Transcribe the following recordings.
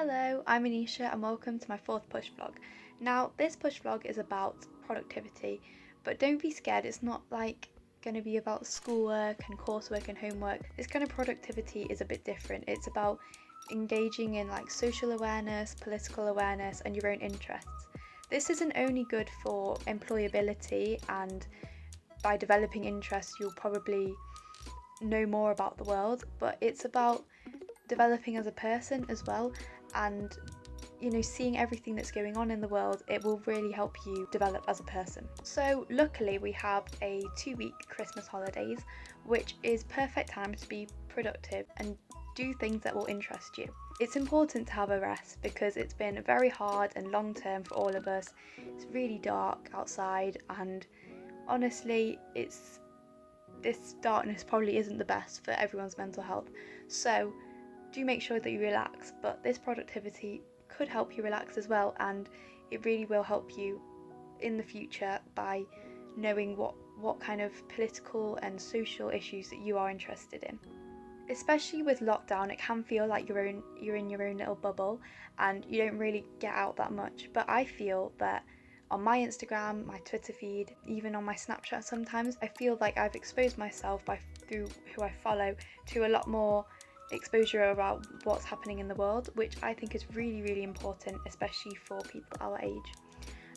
Hello, I'm Anisha and welcome to my fourth push vlog. Now, this push vlog is about productivity, but don't be scared, it's not like going to be about schoolwork and coursework and homework. This kind of productivity is a bit different. It's about engaging in like social awareness, political awareness, and your own interests. This isn't only good for employability, and by developing interests, you'll probably know more about the world, but it's about developing as a person as well, and seeing everything that's going on in the world. It will really help you develop as a person. So luckily we have a 2-week Christmas holidays, which is perfect time to be productive and do things that will interest you. It's important to have a rest because it's been very hard and long term for all of us. It's really dark outside, and honestly this darkness probably isn't the best for everyone's mental health. So do make sure that you relax, but this productivity could help you relax as well, and it really will help you in the future by knowing what kind of political and social issues that you are interested in. Especially with lockdown, it can feel like you're in your own little bubble and you don't really get out that much, but I feel that on my Instagram, my Twitter feed, even on my Snapchat sometimes, I feel like I've exposed myself through who I follow to a lot more exposure about what's happening in the world, which I think is really, really important, especially for people our age.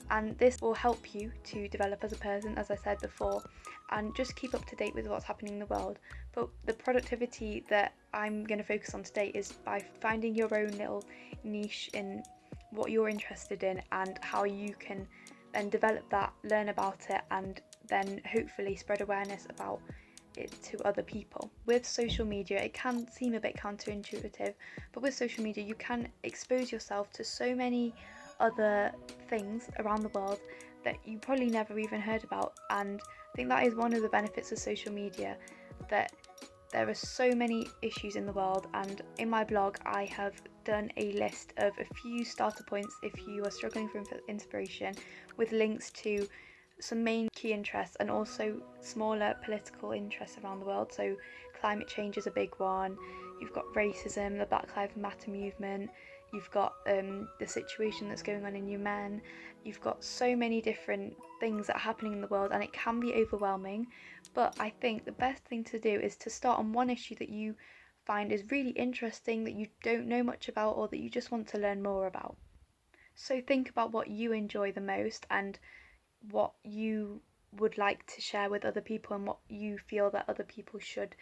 And this will help you to develop as a person, as I said before, and just keep up to date with what's happening in the world. But the productivity that I'm going to focus on today is by finding your own little niche in what you're interested in and how you can then develop that, learn about it, and then hopefully spread awareness about it to other people. With social media, it can seem a bit counterintuitive, but with social media you can expose yourself to so many other things around the world that you probably never even heard about, and I think that is one of the benefits of social media, that there are so many issues in the world. And in my blog I have done a list of a few starter points if you are struggling for inspiration, with links to some main key interests and also smaller political interests around the world. So climate change is a big one, you've got racism, the Black Lives Matter movement, you've got the situation that's going on in Yemen, you've got so many different things that are happening in the world, and it can be overwhelming. But I think the best thing to do is to start on one issue that you find is really interesting, that you don't know much about, or that you just want to learn more about. So think about what you enjoy the most and what you would like to share with other people and what you feel that other people should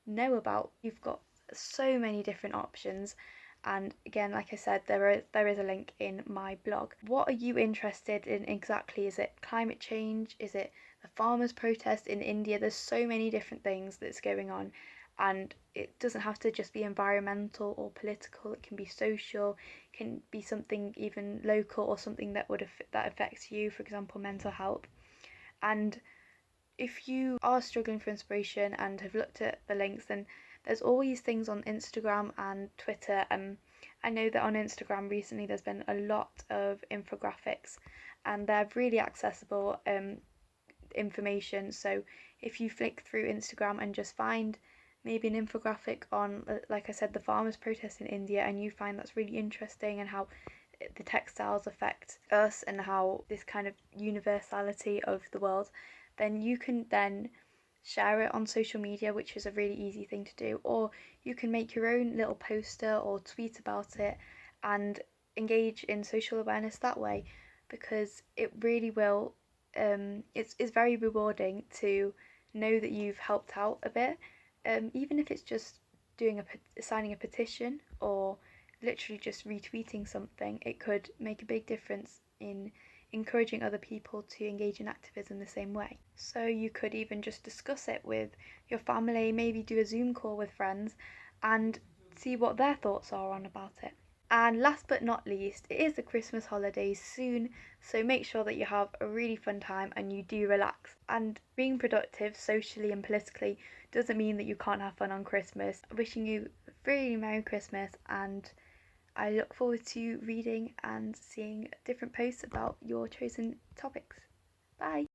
know about. You've got so many different options, and again, like I said, there is a link in my blog. What are you interested in exactly? Is it climate change? Is it the farmers' protest in India? There's so many different things that's going on, and it doesn't have to just be environmental or political. It can be social, it can be something even local, or something that affects you, for example mental health. And if you are struggling for inspiration and have looked at the links, then there's always things on Instagram and Twitter. I know that on Instagram recently there's been a lot of infographics, and they're really accessible information. So if you flick through Instagram and just find maybe an infographic on, like I said, the farmers' protest in India, and you find that's really interesting, and how the textiles affect us and how this kind of universality of the world, then you can then share it on social media, which is a really easy thing to do. Or you can make your own little poster or tweet about it and engage in social awareness that way, because it really will it's very rewarding to know that you've helped out a bit, even if it's just signing a petition or literally just retweeting something. It could make a big difference in encouraging other people to engage in activism the same way. So you could even just discuss it with your family, maybe do a Zoom call with friends and see what their thoughts are on about it. And last but not least, it is the Christmas holidays soon, so make sure that you have a really fun time and you do relax. And being productive socially and politically doesn't mean that you can't have fun on Christmas. Wishing you a really Merry Christmas, and I look forward to reading and seeing different posts about your chosen topics. Bye!